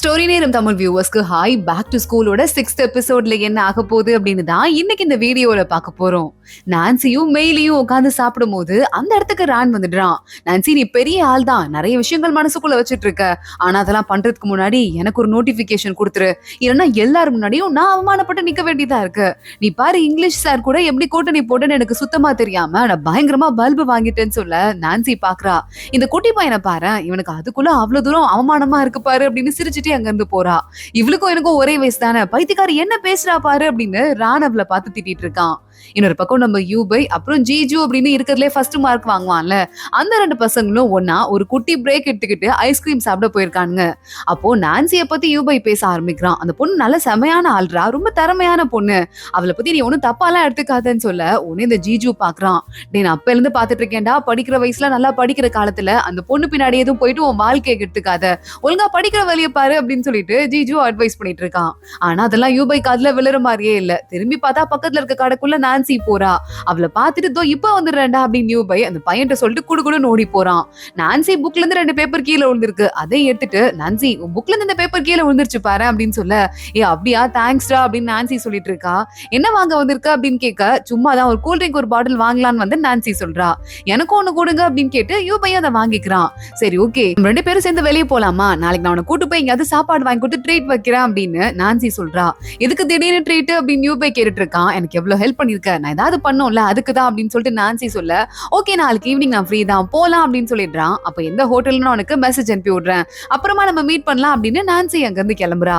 Story நேரம் Tamil வியூவர்ஸ்க்கு hi. Back to ஸ்கூலோட 6th எபிசோட்ல என்ன ஆக போகுது அப்படின்னு தான் இன்னைக்கு இந்த வீடியோல பார்க்க போறோம். நான்சியும் மெயிலையும் உட்காந்து சாப்பிடும் போது அந்த இடத்துக்கு ரான் வந்துடுறான். நான்சி, நீ பெரிய ஆள் தான், நிறைய விஷயங்கள் மனசுக்குள்ள வச்சிட்டு இருக்க. ஆனா அதெல்லாம் பண்றதுக்கு முன்னாடி எனக்கு ஒரு நோட்டிபிகேஷன் கொடுத்துரு, இல்லைன்னா எல்லாரும் முன்னாடியும் நான் அவமானப்பட்டு நிக்க வேண்டியதா இருக்கு. நீ பாரு, இங்கிலீஷ் சார் கூட எப்படி கூட்டணி போட்டுன்னு எனக்கு சுத்தமா தெரியாம நான் பயங்கரமா பல்பு வாங்கிட்டேன்னு சொல்ல நான்சி பாக்குறா. இந்த குட்டி பையனை பாரு, இவனுக்கு அதுக்குள்ள அவ்வளவு தூரம் அவமானமா இருக்கு பாரு அப்படின்னு சிரிச்சுட்டு அங்க இருந்து போறா. இவளுக்கும் எனக்கும் ஒரே வயசு தானே, பைத்தியக்காரி என்ன பேசுறா பாரு அப்படின்னு ராணவ்ல பார்த்து திட்டிட்டு இருக்கான். இன்னொரு பக்கம் நம்ம யூபை அப்புறம் ஜிஜு அப்படின்னு இருக்கிறதுலே ஃபர்ஸ்ட் மார்க் வாங்குவான்ல, அந்த ரெண்டு பசங்களும் ஒன்னா ஒரு குட்டி பிரேக் எடுத்துக்கிட்டு ஐஸ்கிரீம் சாப்பிட போயிருக்கானுங்க. அப்போ நான்சியை பத்தி யூபை பேச ஆரம்பிக்கிறான். அந்த பொண்ணு நல்ல செமையான ஆள்றா, ரொம்ப திறமையான பொண்ணு, அவளை பத்தி நீ ஒன்னும் தப்பாலாம் எடுத்துக்காதன்னு சொல்ல உடனே இந்த ஜிஜு பாக்குறான். டே, நான் அப்ப இருந்து பாத்துட்டு இருக்கேன்டா, படிக்கிற வயசுல நல்லா படிக்கிற காலத்துல அந்த பொண்ணு பின்னாடி எதுவும் போயிட்டு உன் வாழ்க்கையை எடுத்துக்காத, ஒழுங்கா படிக்கிற வழியை பாரு அப்படின்னு சொல்லிட்டு ஜிஜு அட்வைஸ் பண்ணிட்டு இருக்கான். ஆனா அதெல்லாம் யூபை காதுல விழுற மாதிரியே இல்ல. திரும்பி பார்த்தா பக்கத்துல இருக்க கடைக்குள்ள நான்சி போறா. அவளை பார்த்துட்டு தோ இப்ப வந்துடுறேன்டா அப்படின்னு யூபை அந்த பையன்ட்ட சொல்லிட்டு குடுகுடுன்னு ஓடி போறான். நான்சி புக்ல இருந்து 2 பேப்பர் கீழே விழுந்திருக்கு, அதை எடுத்துட்டு நான்சி உன் புக்ல இருந்து இந்த பேப்பர் கீழே விழுந்துருச்சு பாரு அப்படின்னு சொல்ல, ஏ அப்படியா, தேங்க்ஸ்டா அப்படின்னு நான்சி சொல்லிட்டு இருக்கா. என்ன வாங்க வந்திருக்க அப்படின்னு கேட்க, சும்மா தான் ஒரு கூல் ட்ரிங்க் ஒரு பாட்டில் வாங்கலான்னு வந்து நான்சி சொல்றா. எனக்கும் ஒண்ணு கொடுங்க அப்படின்னு கேட்டு யூபை அதை வாங்கிக்கிறான். சரி ஓகே, 2 பேரும் சேர்ந்து வெளியே போலாமா, நாளைக்கு நான் உன்னை கூட்டு போய் எங்கயாவது சாப்பாடு வாங்கி கொடுத்து ட்ரீட் வைக்கிறேன் அப்படின்னு நான்சி சொல்றா. எதுக்கு திடீர்னு ட்ரீட் அப்படின்னு யூபை கேட்டுட்டு இருக்கான். எனக்கு எவ்வளவு ஹெல்ப் பண்ணிருக்க, நான் ஏதாவது பண்ணோம்ல அதுக்குதான் அப்படின்னு சொல்லிட்டு நான்சி சொல்ல, ஓகே நாளைக்கு ஈவினிங் நான் ஃப்ரீ தான், போலாம் அப்படின்னு சொல்லிடுறான். அப்ப எந்த ஹோட்டல்னு உனக்கு மெசேஜ் அனுப்பி விடுறேன், அப்புறமா நம்ம மீட் பண்ணலாம் அப்படின்னு நான்சி அங்க இருந்து கிளம்புறா.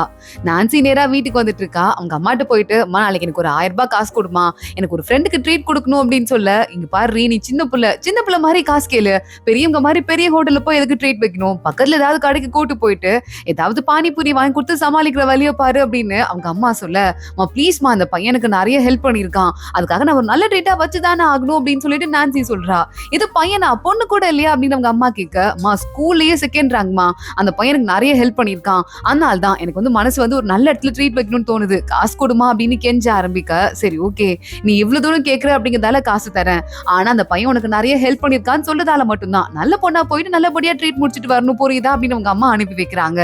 நான்சி நேரா வீட்டுக்கு வந்துட்டு இருக்கா. அவங்க அம்மாட்ட போயிட்டு, அம்மா நாளைக்கு எனக்கு ஒரு 1000 ரூபாய் காசு கொடுமா, எனக்கு ஒரு ஃப்ரெண்டுக்கு ட்ரீட் கொடுக்கணும் அப்படின்னு சொல்ல, இங்க பாரு நீ சின்ன புள்ள மாதிரி காசு கேளு, பெரியவங்க மாதிரி பெரிய ஹோட்டல்ல போய் எதுக்கு ட்ரீட் வைக்கணும், பக்கத்துல ஏதாவது கடைக்கு கூட்டு போயிட்டு ஏதாவது பானிபூரி வாங்கி கொடுத்து சமாளிக்கிற வழிய பாரு அப்படின்னு அவங்க அம்மா சொல்ல, மா ப்ளீஸ்மா, அந்த பையனுக்கு நிறைய ஹெல்ப் பண்ணிருக்கான், அதுக்காக நான் ஒரு நல்ல ட்ரீட்டா வச்சுதானே ஆகணும் அப்படின்னு சொல்லிட்டு நான்சி சொல்றா. இது பையனா, பொண்ணு கூட இல்லையா அப்படின்னு அவங்க அம்மா கேட்க, மா ஸ்கூல்லயே செகண்ட் ரேங்க்மா, அந்த பையனுக்கு நிறைய ஹெல்ப் பண்ணிருக்கான், அதனால தான் எனக்கு வந்து மனசு வந்து ஒரு நல்ல இடத்துல ட்ரீட் வைக்கணும்னு தோணுது, காசு கொடுமா அப்படின்னு கெஞ்ச ஆரம்பிக்க, சரி ஓகே நீ இவ்வளவு தூரம் கேட்கற அப்படிங்கிறதால காசு தரேன், ஆனா அந்த பையன் உனக்கு நிறைய ஹெல்ப் பண்ணிருக்கான்னு சொல்றதால மட்டும்தான், நல்ல பொண்ணா போயிட்டு நல்லபடியா ட்ரீட் முடிச்சிட்டு வரணும் புரியுதா அப்படின்னு அவங்க அம்மா அனுப்பி வைக்கிறாங்க.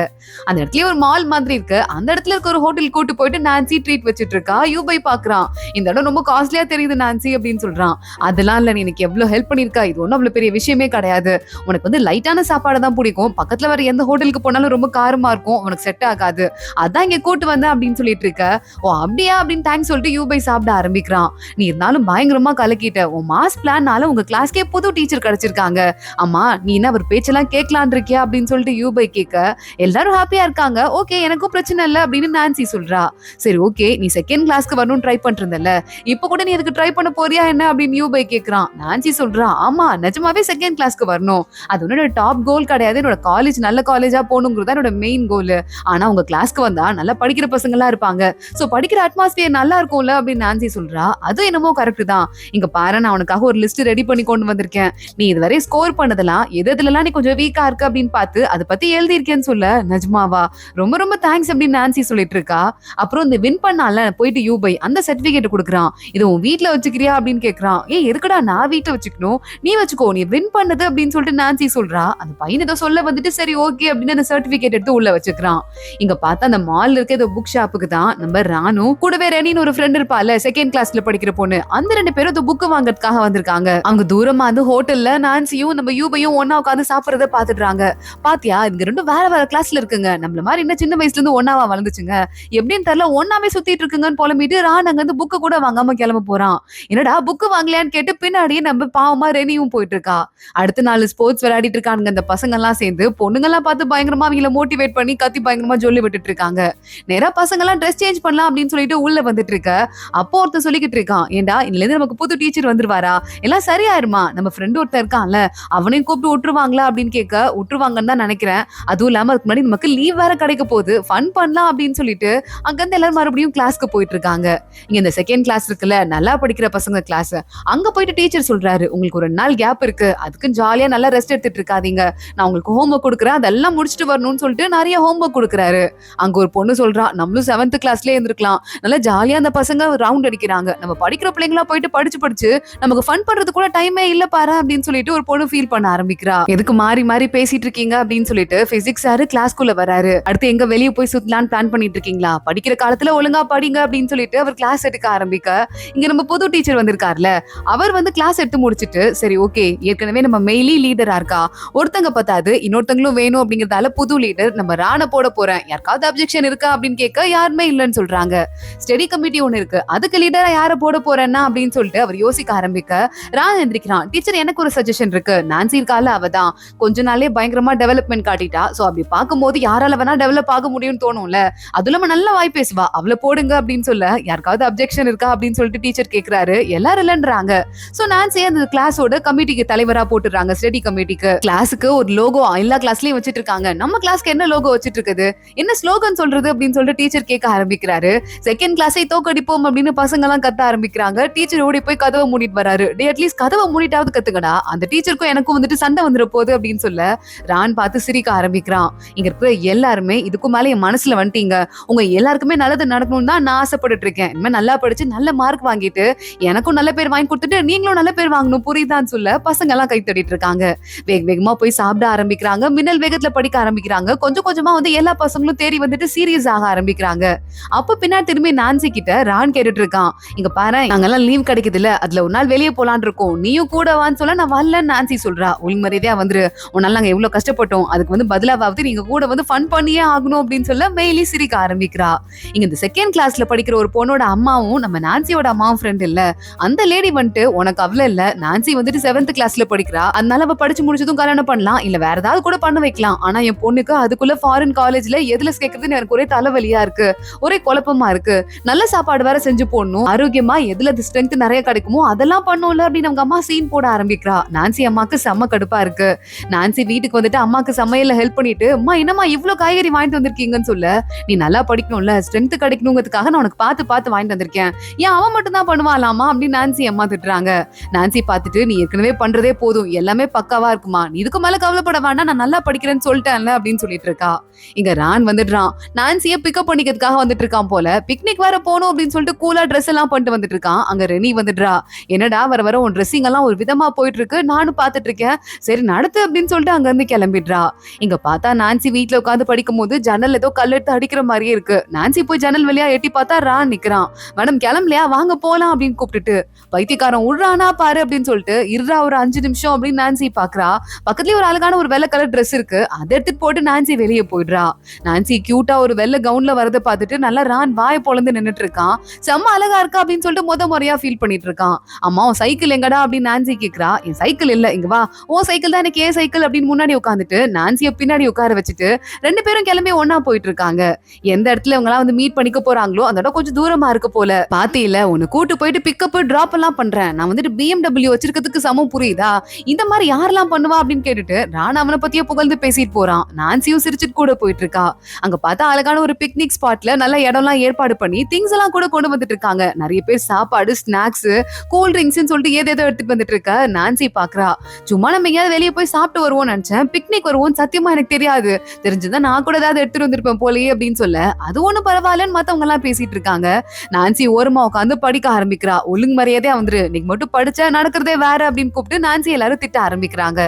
அந்த இடத்துல ஒரு மால் மாதிரி இருக்கு, அந்த இடத்துல இருக்க ஒரு ஹோட்டல் கூட்டு போயிட்டு நான்சி ட்ரீட் வச்சிட்டு இருக்கா. யூபை பாக்குறான், இந்த இடம் ரொம்ப காஸ்ட்லியா தெரியுது நான்சி அப்படின்னு சொல்றான். அதெல்லாம் இல்ல, நீ எனக்கு எவ்வளவு ஹெல்ப் பண்ணிருக்கா, இது ஒன்னும் அவ்வளவு பெரிய விஷயமே கிடையாது, உனக்கு வந்து லைட்டான சாப்பாடு தான் பிடிக்கும், பக்கத்துல வர எந்த ஹோட்டலுக்கு போனாலும் ரொம்ப காரமா இருக்கும், உனக்கு செட் ஆகாது, அதான் இங்க கூட்டு வந்தேன் அப்படின்னு சொல்லிட்டு இருக்க. ஓ அப்படியா அப்படின்னு தேங்க்ஸ் சொல்லிட்டு யூபை சாப்பிட ஆரம்பிக்கிறான். நீ இருந்தாலும் பயங்கரமா கலக்கிட்ட, உன் மாஸ் பிளான்னால உங்க கிளாஸ்க்கே புது டீச்சர் கிடைச்சிருக்காங்க, அம்மா நீ என்ன ஒரு பேச்செல்லாம் கேட்கலான் இருக்கியா அப்படின்னு சொல்லிட்டு யூபை கேட்க, எல்லாரும் ஹாப்பியா இருக்காங்க, ஓகே எனக்கும் பிரச்சனை இல்லை அப்படின்னு நான்சி சொல்றா. சரி ஓகே, நீ செகண்ட் கிளாஸ்க்கு வரணும் ட்ரை பண்றதல்ல, இப்ப கூட நீ அதுக்கு ட்ரை பண்ண போறியா என்ன அப்படின்னு யூபை கேக்குறான். நான்சி சொல்றா, ஆமா நிஜமாவே செகண்ட் கிளாஸ்க்கு வரணும், அது என்னோட டாப் கோல் கிடையாது, என்னோட காலேஜ் நல்ல காலேஜா போகணுங்கிறது என்னோட மெயின் கோல், ஆனா உங்க கிளாஸ்க்கு வந்தா நல்லா படிக்கிற பசங்க எல்லாம் இருப்பாங்க, சோ படிக்கிற அட்மாஸ்பியர் நல்லா இருக்கும்ல அப்படின்னு நான்சி சொல்றா. அது என்னமோ கரெக்ட் தான், இங்க பாரு நான் உனக்காக ஒரு லிஸ்ட் ரெடி பண்ணி கொண்டு வந்திருக்கேன், நீ இதுவரை ஸ்கோர் பண்ணதெல்லாம் எதுலாம் நீ கொஞ்சம் வீக்கா இருக்கு அப்படின்னு பார்த்து அதை பத்தி எழுதி இருக்கேன்னு சொல்ல, நிஜமாவா, ரொம்ப ரொம்ப தேங்க்ஸ் அப்படின்னு நான்சி சொல்லிட்டு இருக்கா. அப்புறம் இந்த வின் பண்ணால போயிட்டு யூபை அந்த சர்டிபிகேட் கொடுக்குறான். இது உன் வீட்டுல வச்சுக்கிறியா அப்படின்னு கேக்குறான். ஏ எதுக்குடா நான் வீட்டுல வச்சுக்கணும், நீ வச்சுக்கோ, நீ வின் பண்ணது அப்படின்னு சொல்லிட்டு நான்சி சொல்றா. அந்த பையன் ஏதோ சொல்ல வந்துட்டு சரி ஓகே அப்படின்னு அந்த சர்டிபிகேட் எடுத்து உள்ள வச்சுக்கிறான். இங்க பார்த்தா அந்த மால் இருக்க ஏதோ புக் ஷாப்புக்கு தான் நம்ம ராணு கூடவே ரெனின்னு ஒரு ஃப்ரெண்ட் இருப்பால, செகண்ட் கிளாஸ்ல படிக்கிற பொண்ணு, அந்த 2 பேரும் இந்த புக் வாங்கறதுக்காக வந்திருக்காங்க. அவங்க தூரமா அந்த ஹோட்டல்ல நான்சியும் நம்ம யூபையும் ஒன்னா உட்காந்து சாப்பிடறத பாத்துடுறாங்க. பாத்தியா, இங்க 2 வேற கிளாஸ்ல இருக்குங்க, நம்மள மாதிரி என்ன சின்ன வயசுல இருந்து ஒன்னாவா வளர்ந்துச்சுங்க, எப்படின்னு தெரியல ஒன்னாவே சுத்திட்டு இருக்குங்கன்னு புலம்பிட்டு ராணு அங்க இருந்து புக்கு கூட வாங்காம கிளம்ப போறான். என்னடா புக்கு வாங்கலையான்னு கேட்டு பின்னாடியே நம்ம பாவமா ரெனியும் போயிட்டு இருக்கா. அடுத்த நாள் ஸ்போர்ட்ஸ் விளையாடிட்டு இருக்கானுங்க அந்த பசங்க எல்லாம் சேர்ந்து, பொண்ணுங்க எல்லாம் பார்த்து பயங்கரமா அவங்கள மோட்டிவேட் பண்ணி கத்தி பயங்கரமா சொல்லி விட்டுட்டு இருக்காங்க. நேரா பசங்க எல்லாம் ட்ரெஸ் சேஞ்ச் பண்ணலாம் அப்படின்னு சொல்லிட்டு உள்ள வந்துட்டு இருக்க. அப்போ ஒருத்தர் சொல்லிக்கிட்டு இருக்கான், ஏண்டா இன்னில இருந்து நமக்கு புது டீச்சர் வந்துருவாரா, எல்லாம் சரியாயிருமா, நம்ம ஃப்ரெண்ட் ஒருத்தர் இருக்கான்ல அவனையும் கூப்பிட்டு விட்டுருவாங்களா அப்படின்னு கேட்க, விட்டுருவாங்கன்னு தான் நினைக்கிறேன், அதுவும் இல்லாம அதுக்கு முன்னாடி நமக்கு லீவ் வேற கிடைக்க போகுது, ஃபன் பண்ணலாம் அப்படின்னு சொல்லிட்டு அங்க இருந்து எல்லாரும் மறுபடியும் கிளாஸ்க்கு போயிட்டு இருக்காங்க. இங்க இந்த செகண்ட் கிளாஸ் இருக்குல்ல, இருக்குல்ல, நல்லா படிக்கிற பசங்க கிளாஸ். அங்க போயிட்டு டீச்சர் சொல்றாரு, உங்களுக்கு ஒரு 2 நாள் கேப் இருக்கு. அதுக்கு ஜாலியா நல்லா ரெஸ்ட் எடுத்துட்டு இருக்காதீங்க. நான் உங்களுக்கு ஹோம் ஒர்க் குடுக்குறேன். அதெல்லாம் முடிச்சுட்டு வரணும்னு சொல்லிட்டு நெறைய ஹோம் ஒர்க் குடுக்குறாரு. அங்க ஒரு பொண்ணு சொல்றா, நம்மளும் 7th கிளாஸ்லயே இருந்திருக்கலாம். நல்லா ஜாலியா அந்த பசங்க ரவுண்ட் அடிக்கிறாங்க. நம்ம படிக்கிற பிள்ளைங்களா போயிட்டு படிச்சு நமக்கு ஃபன் பண்றது கூட டைமே இல்ல பாரு அப்படின்னு சொல்லிட்டு ஒரு பொண்ணு ஃபீல் பண்ண ஆரம்பிக்கிறா. எதுக்கு மாறி மாறி பேசிட்டு இருக்கீங்க அப்படின்னு சொல்லிட்டு பிசிக்ஸ் சார் கிளாஸ்க்குள்ள வராரு. அடுத்து எங்க வெளிய போய் சுத்தலாம்னு பிளான் பண்ணிட்டு இருக்கீங்களா? படிக்கிற காலத்துல ஒழுங்கா படிங்க அப்படின்னு சொல்லிட்டு அவர் கிளாஸ் எடுக்க ஆரம்பிக்க, இங்க நம்ம புது டீச்சர் வந்திருக்காருல, அவர் வந்து கிளாஸ் எடுத்து முடிச்சிட்டு, சரி ஓகே, ஏற்கனவே நம்ம மெயிலி லீடரா இருக்கா, ஒருத்தங்க பத்தாது இன்னொருத்தங்களும் வேணும் அப்படிங்கறதால புது லீடர் நம்ம ராண போட போறேன், யாருக்காவது அப்ஜெக்ஷன் இருக்கா அப்படின்னு கேட்க யாருமே இல்லைன்னு சொல்றாங்க. ஸ்டடி கமிட்டி ஒண்ணு இருக்கு, அதுக்கு லீடரா யார போட போறேன்னா அப்படின்னு சொல்லிட்டு அவர் யோசிக்க ஆரம்பிக்க, ராண் எந்திரிக்கிறான். டீச்சர் எனக்கு ஒரு சஜஷன் இருக்கு, நான்சி இருக்கால அவதான் கொஞ்ச நாளே பயங்கரமா டெவலப்மெண்ட் காட்டிட்டா. சோ அப்படி பார்க்கும்போது யாரால வேணா டெவலப் ஆக முடியும்னு தோணும்ல, அது இல்லாம நல்ல வாய் பேசுவா, அவளை போடுங்க அப்படின்னு சொல்ல யாருக்காவது அப்ஜெக்ஷன் இருக்கா அப்படின்னு சொல்லிட்டு டீச்சர் கேக்குறாரு. எல்லாரும் இல்லன்றாங்க. சோ நான்சி அந்த கிளாஸோட கமிட்டிக்கு தலைவரா போட்டுறாங்க. ஸ்டடி கமிட்டிக்கு கிளாஸுக்கு ஒரு லோகோ எல்லா கிளாஸ்லயும் வச்சிட்டு இருக்காங்க. நம்ம கிளாஸ்க்கு என்ன லோகோ வச்சிட்டு இருக்குது, என்ன ஸ்லோகன் சொல்றது அப்படின்னு சொல்லிட்டு டீச்சர் கேட்க ஆரம்பிக்கிறாரு. செகண்ட் கிளாஸை தோக்கடிப்போம் அப்படின்னு பசங்க எல்லாம் கத்த ஆரம்பிக்கிறாங்க. டீச்சர் ஓடி போய் கதவை மூடிட்டு வராரு. டே அட்லீஸ்ட் கதவை மூடிட்டாவது கத்துக்கடா, அந்த டீச்சருக்கும் எனக்கும் வந்துட்டு சண்டை வந்துட போகுது அப்படின்னு சொல்ல ரான் பார்த்து சிரிக்க ஆரம்பிக்கிறான். இங்க இருக்கிற எல்லாருமே இதுக்கும் மேல என் மனசுல வந்துட்டீங்க, உங்க எல்லாருக்குமே நல்லது நடக்கணும்னு தான் நான் ஆசைப்பட்டுட்டு இருக்கேன். இனிமே நல்லா படிச்சு நல்ல மார்க் வாங்கிட்டு எனக்கும் நல்ல பேர் வாங்கி கொடுத்துட்டு நீங்களும் நல்ல பேர் வாங்கணும், புரியுதான்னு சொல்ல பசங்க எல்லாம் கை தட்டிட்டு இருக்காங்க. வேகமா போய் சாப்பிட ஆரம்பிக்கிறாங்க. மின்னல் வேகத்துல படிக்க ஆரம்பிக்கிறாங்க. கொஞ்சம் கொஞ்சமா வந்து எல்லா பசங்களும் தேடி வந்துட்டு சீரியஸ் ஆக ஆரம்பிக்கிறாங்க. அப்ப பின்னாடி திரும்பி நான்சி கிட்ட ரான் கேட்டுட்டு இருக்கான், இங்க பாரு நாங்கெல்லாம் லீவ் கிடைக்குது இல்ல, அதுல ஒரு நாள் வெளியே போலான் இருக்கோம், நீயும் கூட வான்னு சொல்ல நான் வரலன்னு நான்சி சொல்றா. ஒழுங்குமரியாதையா வந்துரு, உன்னால நாங்க எவ்வளவு கஷ்டப்பட்டோம், அதுக்கு வந்து பதிலாவது நீங்க கூட வந்து ஃபன் பண்ணியே ஆகணும் அப்படின்னு சொல்ல மெயிலி சிரிக்க ஆரம்பிக்கிறா. இங்க இந்த செகண்ட் கிளாஸ்ல படிக்கிற ஒரு பொண்ணோட அம்மாவும் நம்ம நான்சியோட அம்மாவும் ஃப்ரெண்ட் இல்ல, அந்த லேடி வந்துட்டு உனக்கு அவ்வளவு இல்ல, நான்சி வந்துட்டு 7th கிளாஸ்ல படிக்கிறா, அதனால அவ படிச்சு முடிச்சதும் கல்யாணம் பண்ணலாம், இல்ல வேற ஏதாவது கூட பண்ண வைக்கலாம். ஆனா என் பொண்ணுக்கு அதுக்குள்ள ஃபாரின் காலேஜ்ல எதுல சேர்க்கறதுன்னு எனக்கு ஒரே தலைவலியா இருக்கு, ஒரே குழப்பமா இருக்கு. நல்ல சாப்பாடு வேற செஞ்சு போடணும், ஆரோக்கியமா எதுல ஸ்ட்ரென்த் நிறைய கிடைக்குமோ அதெல்லாம் பண்ணும்ல அப்படின்னு அவங்க அம்மா சீன் போட ஆரம்பிக்கிறா. நான்சி அம்மாக்கு செம்ம கடுப்பா இருக்கு. நான்சி வீட்டுக்கு வந்துட்டு அம்மாக்கு சமையல்ல ஹெல்ப் பண்ணிட்டு, அம்மா என்னம்மா இவ்ளோ காய்கறி வாங்கிட்டு வந்திருக்கீங்கன்னு சொல்ல, நீ நல்லா படிக்கணும்ல, ஸ்ட்ரென்த் கிடைக்கணுங்கிறதுக்காக நான் உனக்கு பார்த்து பார்த்து வாங்கிட்டு வந்திருக்கேன், ஏன் அவன் மட்டும் தான் பண்ணுவாளாமா அப்படின்னு நான்சி அம்மா திட்டுறாங்க. நான்சி பார்த்துட்டு, நீ ஏற்கனவே பண்றதே போதும், எல்லாமே பக்காவா இருக்குமா, நீ இதுக்கு மேல கவலைப்பட வேண்டாம், நான் நல்லா படிக்கிறேன்னு சொல்லிட்டேன்ல அப்படின்னு சொல்லிட்டு இருக்கா. இங்க ரான் வந்துடுறான். நான்சிய பிக்கப் பண்ணிக்கிறதுக்காக வந்துட்டு இருக்கான் போல. பிக்னிக் வேற போகணும் அப்படின்னு சொல்லிட்டு கூலா ட்ரெஸ் எல்லாம் பண்ணிட்டு வந்துட்டு இருக்கான். அங்க ரெனி வந்துடுறா. என்னடா வர வர உன் ட்ரெஸ்ஸிங் எல்லாம் ஒரு விதமா போயிட்டு இருக்கு, நானும் பாத்துட்டு இருக்கேன், சரி நடத்து அப்படின்னு சொல்லிட்டு அங்க இருந்து கிளம்பிடுறா. இங்க பார்த்தா நான்சி வீட்டுல உட்காந்து படிக்கும் போது ஜன்னல் ஏதோ கல்லெடுத்து அடிக்கிற மாதிரியே இருக்கு. நான்சி போய் ஜன்னல் வழியா எட்டி பார்த்தா ரான் நிக்கிறான். மேடம் கிளம்பலையா, வாங்க போலாம் அப்படின்னு கூப்பிட்டுட்டு, பைத்தியக்காரன் உள்றானா பாரு அப்படின்னு சொல்லிட்டு இருறா ஒரு 5 நிமிஷம் அப்படின்னு நான்சி பாக்குறா. பக்கத்துலயே ஒரு அழகான ஒரு வெள்ளை கலர் ட்ரெஸ் இருக்கு, அதை எடுத்துட்டு போட்டு நான்சி வெளியே போயிடுறா. நான்சி கியூட்டா ஒரு வெள்ளை கவுன்ல வரதை பார்த்துட்டு நல்லா ரான் வாய பொழந்து நின்னுட்டு இருக்கான். செம்ம அழகா இருக்கா அப்படின்னு சொல்லிட்டு முறையா ஃபீல் பண்ணிட்டு இருக்கான். அம்மா உன் சைக்கிள் எங்கடா அப்படின்னு நான்சி கேக்குறா. என் சைக்கிள் இல்ல, இங்க வா, உன் சைக்கிள் தான் எனக்கு ஏன் சைக்கிள் அப்படின்னு முன்னாடி உட்காந்துட்டு நான்சிய பின்னாடி உட்கார வச்சுட்டு 2 பேரும் கிளம்பி ஒன்னா போயிட்டு இருக்காங்க. எந்த இடத்துல இவங்க எல்லாம் வந்து மீட் பண்ணிக்க போறாங்களோ அந்த இடம் கொஞ்சம் தூரமா இருக்கு போல. பாத்தியில உன்னை கூட்டு போயிட்டு பிக்கப் டிராப் எல்லாம் பண்றேன், நான் வந்துட்டு BMW வச்சிருக்கிறதுக்கு சமம், புரியுதா, இந்த மாதிரி யாரெல்லாம் பண்ணுவா அப்படின்னு கேட்டுட்டு ரான் அவனை பத்தியே புகழ்ந்து பேசிட்டு போறான். நான்சியும் சிரிச்சுட்டு கூட போயிட்டு இருக்கா. அங்க பார்த்தா அழகான ஒரு பிக்னிக் ஸ்பாட்ல நல்ல இடம் எல்லாம் ஏற்பாடு பண்ணி திங்ஸ் எல்லாம் கூட கொண்டு வந்துட்டு இருக்காங்க. நிறைய பேர் சாப்பாடு, ஸ்நாக்ஸ், கூல் ட்ரிங்க்ஸ் சொல்லிட்டு ஏதேதோ எடுத்துட்டு வந்துட்டு இருக்க நான்சி பாக்குறா. சும்மா நம்ம எங்கேயாவது வெளியே போய் சாப்பிட்டு வருவோம் நினைச்சேன், பிக்னிக் வருவோம் சத்தியமா எனக்கு தெரியாது, தெரிஞ்சுதான் நான் கூட ஏதாவது எடுத்துட்டு வந்திருப்பேன் போலயே அப்படின்னு சொல்ல, அது ஒண்ணும் பரவாயில்லன்னு மத்தவங்க எல்லாம் பேசிட்டு இருக்காங்க. நான்சி ஓரமா உட்காந்து படிக்க ஆரம்பிக்கிறா. ஒழுங்கு மரியாதையா வந்துரு, நீங்க மட்டும் படிச்சா நடக்கிறதே வேற அப்படின்னு கூப்பிட்டு நான்சி எல்லாரும் திட்ட ஆரம்பிக்கிறாங்க.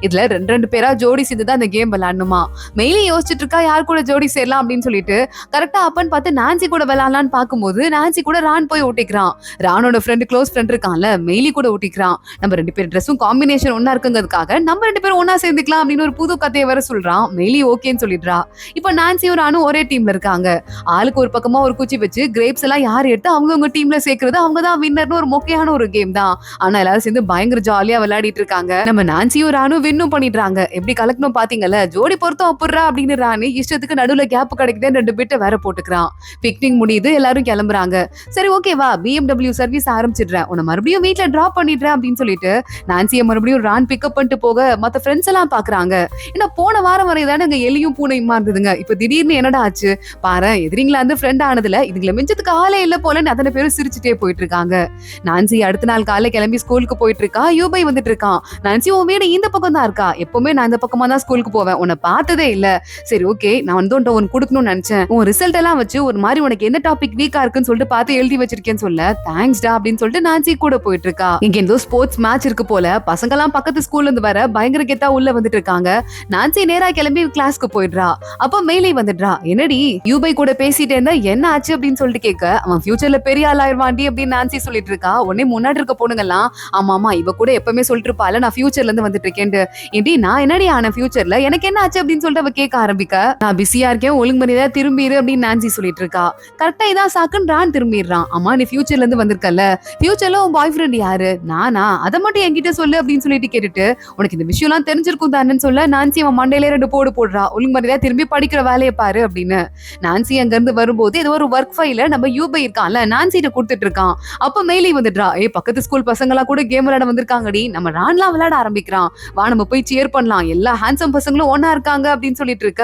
இதுல 2 பேரா ஜோடி சேர்ந்து தான் அந்த கேம் விளையாடணுமா. மெயிலி யோசிச்சுட்டு இருக்கா யார் கூட ஜோடி சேரலாம் அப்படின்னு சொல்லிட்டு. கரெக்டா அப்பன்னு பார்த்து நான்சி கூட விளையாடலான்னு பார்க்கும்போது நான்சி கூட ரான் போய் ஓட்டிக்கிறான். ரானோட ஃப்ரெண்ட் க்ளோஸ் ஃப்ரெண்ட் இருக்கான்ல, மெயிலி கூட ஓட்டிக்கிறான். நம்ம 2 பேர் ட்ரெஸ்ஸும் காம்பினேஷன் ஒன்னா இருக்குங்கிறதுக்காக நம்ம 2 பேரும் ஒன்னா சேர்ந்துக்கலாம் அப்படின்னு ஒரு புது கதையை வர சொல்றான். மெயிலி ஓகேன்னு சொல்லிடுறா. இப்ப நான்சியும் ரானும் ஒரே டீம்ல இருக்காங்க. ஆளுக்கு ஒரு பக்கமா ஒரு குச்சி வச்சு கிரேப்ஸ் எல்லாம் யார் எடுத்து அவங்கவுங்க டீம்ல சேர்க்கறது, அவங்க தான் வின்னர்னு ஒரு மொக்கையான ஒரு கேம் தான். ஆனா எல்லாரும் சேர்ந்து பயங்கர ஜாலியா விளையாடிட்டு இருக்காங்க. நம்ம நான்சியும் ரானும் வின்னும் பண்ணிடுறாங்க. எப்படி கலக்கணும் பாத்தீங்கல்ல, ஜோடி பொறுத்தம் அப்புறா அப்படின்னு ராணி இஷ்டத்துக்கு நடுவுல கேப் கிடைக்குதே 2 பிட்ட வேற போட்டுக்கிறான். பிக்னிக் முடியுது, எல்லாரும் கிளம்புறாங்க. சரி ஓகேவா, BMW சர்வீஸ் ஆரம்பிச்சிடுறேன், உன்னை மறுபடியும் வீட்டுல டிராப் பண்ணிடுறேன் அப்படின்னு சொல்லிட்டு நான்சியை மறுபடியும் ரான் பிக்கப் பண்ணிட்டு போக மத்த ஃப்ரெண்ட்ஸ் எல்லாம் பாக்குறாங்க. ஏன்னா போன வாரம் வரைதானே இங்க எலியும் பூனையுமா இருந்ததுங்க, இப்ப திடீர்னு என்னடா ஆச்சு பாரு, எதிரிங்களா இருந்து ஃப்ரெண்ட் ஆனதுல இதுங்களை மிஞ்சத்துக்கு ஆளே இல்ல போலன்னு அத்தனை பேரும் சிரிச்சுட்டே போயிட்டு இருக்காங்க. நான்சி அடுத்த நாள் காலையில கிளம்பி ஸ்கூலுக்கு போயிட்டு இருக்கா. யூபை வந்துட்டு இருக்கான். நான்சி உன் வீடு இந்த பக்கம் தான் இருக்கா? எப்பவுமே நான் இந்த பக்கமா தான் ஸ்கூலுக்கு போவேன். உன்னை பார்த்ததே இல்ல. சரி ஓகே, நான் வந்து உன் கொடுக்கணும்னு நினைச்சேன். உன் ரிசல்ட் எல்லாம் வச்சு ஒரு மாதிரி உனக்கு என்ன டாபிக் வீக்கா இருக்குன்னு சொல்லிட்டு பார்த்து எழுதி வச்சிருக்கேன்னு சொல்ல தேங்க்ஸ்டா அப்படின்னு சொல்லிட்டு நான்சி கூட போயிட்டு இருக்கா. இங்க ஏதோ ஸ்போர்ட்ஸ் மேட்ச் இருக்கு போல. பசங்க எல்லாம் பக்கத்து ஸ்கூல்ல இருந்து வர பயங்கர கெத்தா உள்ள வந்துட்டு இருக்காங்க. நான்சி நேரா கிளம்பி கிளாஸ்க்கு போயிடுறா. அப்ப மெயிலே வந்துடுறா. என்னடி யூபை கூட பேசிட்டே இருந்தா என்ன ஆச்சு அப்படின்னு சொல்லிட்டு கேட்க, அவன் ஃபியூச்சர்ல பெரிய ஆளாயிருவாண்டி அப்படின்னு நான்சி சொல்லிட்டு இருக்கா. உடனே முன்னாடி இருக்க பொண்ணுங்கலாம், ஆமா இவ கூட எப்பவுமே சொல்லிட்டு இருப்பால நான் ஃபியூச்சர்ல இருந்து வந்துட்டு இருக்கேன். ஏடி நான் என்னடி ஆன ஃபியூச்சர்ல எனக்கு என்ன ஆச்சு அப்படின்னு சொல்லிட்டு அவ கேட்க ஆரம்பிக்க, நான் பிஸியா இருக்கேன் ஒழுங்கு மரியாதை திரும்பிடு அப்படின்னு நான்சி சொல்லிட்டு இருக்கா. கரெக்டா இதான் சாக்குன்னு ரான் திரும்பிடுறான். அம்மா நீ ஃபியூச்சர்ல இருந்து வந்திருக்கல, ஃபியூச்சர்ல உன் பாய் ஃப்ரெண்ட் யாரு? நானா? அதை மட்டும் என்கிட்ட சொல்லு அப்படின்னு சொல்லிட்டு கேட்டுட்டு, உனக்கு இந்த விஷயம் எல்லாம் தெரிஞ்சிருக்கும் தானேன்னு சொல்ல நான்சி அவன் மண்டையில 2 போடு போடுறா. ஒழுங்கு மரியாதை திரும்பி படிக்கிற வேலையை பாரு அப்படின்னு. நான்சி அங்க இருந்து வரும்போது ஏதோ ஒரு ஒர்க் ஃபைல நம்ம யூபை இருக்கான்ல நான்சிட்ட கொடுத்துட்டு இருக்கான். அப்ப மெயிலே வந்துடுறா. பக்கத்து ஸ்கூல் பசங்களா கூட கேம் விளையாட வந்திருக்காங்கடி, நம்ம ரான்லாம் விளையாட ஆரம்பிக்கிறான், வா நம்ம போய் சேர் பண்ணலாம், எல்லா ஹேண்ட்ஸம் பசங்களும் ஒன்னா இருக்காங்க அப்படின்னு சொல்லிட்டு இருக்க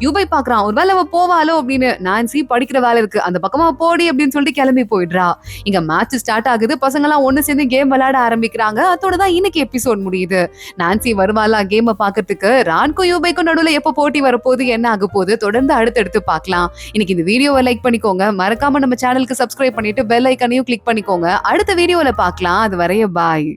யூபை பாக்குறான். ஒரு வேலை அவ போவாளோ அப்படின்னு. நான்சி படிக்கிற வேலை இருக்கு, அந்த பக்கமா போடி அப்படின்னு சொல்லிட்டு கிளம்பி போயிடுறா. இங்க மேட்ச் ஸ்டார்ட் ஆகுது. பசங்க எல்லாம் ஒண்ணு சேர்ந்து கேம் விளையாட ஆரம்பிக்கிறாங்க. அதோடதான் இன்னைக்கு எபிசோட் முடியுது. நான்சி வருவாளா கேம பாக்கிறதுக்கு? ரான்க்கும் யூபைக்கும் நடுவுல எப்ப போட்டி வரப்போகுது, என்ன ஆக போகுது, தொடர்ந்து அடுத்தடுத்து பார்க்கலாம். இன்னைக்கு இந்த வீடியோவை லைக் பண்ணிக்கோங்க, மறக்காம நம்ம சேனலுக்கு சப்ஸ்கிரைப் பண்ணிட்டு பெல் ஐக்கானையும் கிளிக் பண்ணிக்கோங்க. அடுத்த வீடியோல பார்க்கலாம். அது வரைய பாய்.